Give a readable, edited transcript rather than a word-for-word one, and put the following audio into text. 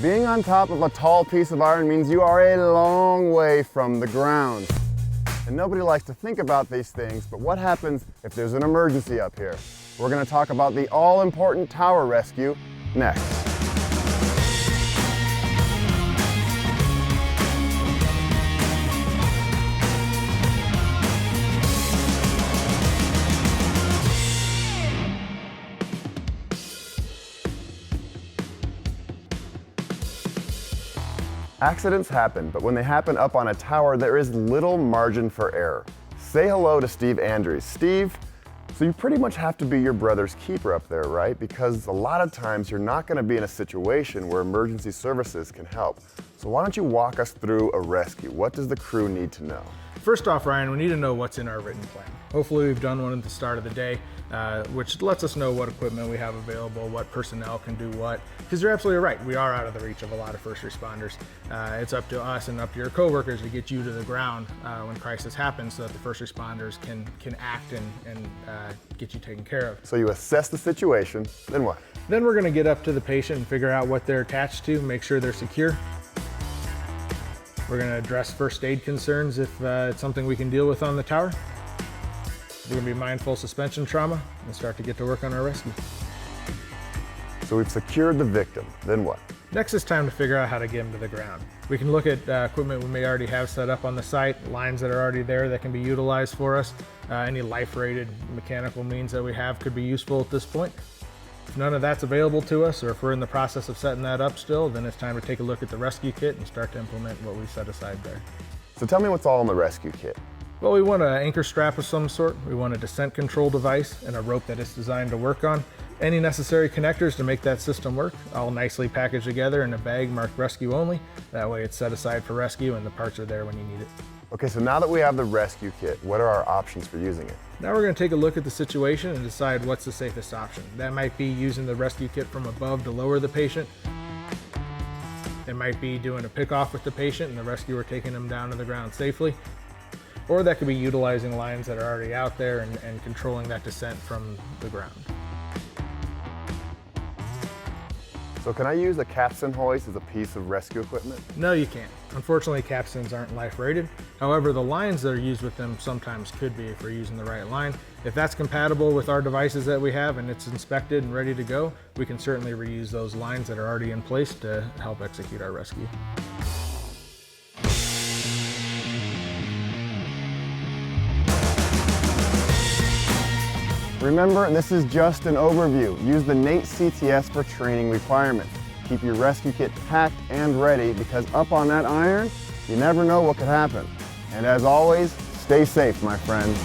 Being on top of a tall piece of iron means you are a long way from the ground. And nobody likes to think about these things, but what happens if there's an emergency up here? We're going to talk about the all-important tower rescue next. Accidents happen, but when they happen up on a tower, there is little margin for error. Say hello to Steve Andrews. Steve, so you pretty much have to be your brother's keeper up there, right? Because a lot of times you're not going to be in a situation where emergency services can help. So why don't you walk us through a rescue? What does the crew need to know? First off, Ryan, we need to know what's in our written plan. Hopefully we've done one at the start of the day, which lets us know what equipment we have available, what personnel can do what. Because you're absolutely right, we are out of the reach of a lot of first responders. It's up to us and up to your coworkers to get you to the ground when crisis happens so that the first responders can act and get you taken care of. So you assess the situation, then what? Then we're going to get up to the patient and figure out what they're attached to, make sure they're secure. We're going to address first aid concerns if it's something we can deal with on the tower. We're going to be mindful of suspension trauma and start to get to work on our rescue. So we've secured the victim, then what? Next is time to figure out how to get him to the ground. We can look at equipment we may already have set up on the site, lines that are already there that can be utilized for us. Any life-rated mechanical means that we have could be useful at this point. If none of that's available to us, or if we're in the process of setting that up still, then it's time to take a look at the rescue kit and start to implement what we set aside there. So tell me what's all in the rescue kit. Well, we want an anchor strap of some sort, we want a descent control device, and a rope that it's designed to work on. Any necessary connectors to make that system work, all nicely packaged together in a bag marked rescue only. That way it's set aside for rescue and the parts are there when you need it. Okay, so now that we have the rescue kit, what are our options for using it? Now we're going to take a look at the situation and decide what's the safest option. That might be using the rescue kit from above to lower the patient. It might be doing a pick-off with the patient and the rescuer taking them down to the ground safely. Or that could be utilizing lines that are already out there and controlling that descent from the ground. So can I use a capstan hoist as a piece of rescue equipment? No, you can't. Unfortunately, capstans aren't life rated. However, the lines that are used with them sometimes could be if we're using the right line. If that's compatible with our devices that we have and it's inspected and ready to go, we can certainly reuse those lines that are already in place to help execute our rescue. Remember, this is just an overview. Use the NATE CTS for training requirements. Keep your rescue kit packed and ready because up on that iron, you never know what could happen. And as always, stay safe, my friends.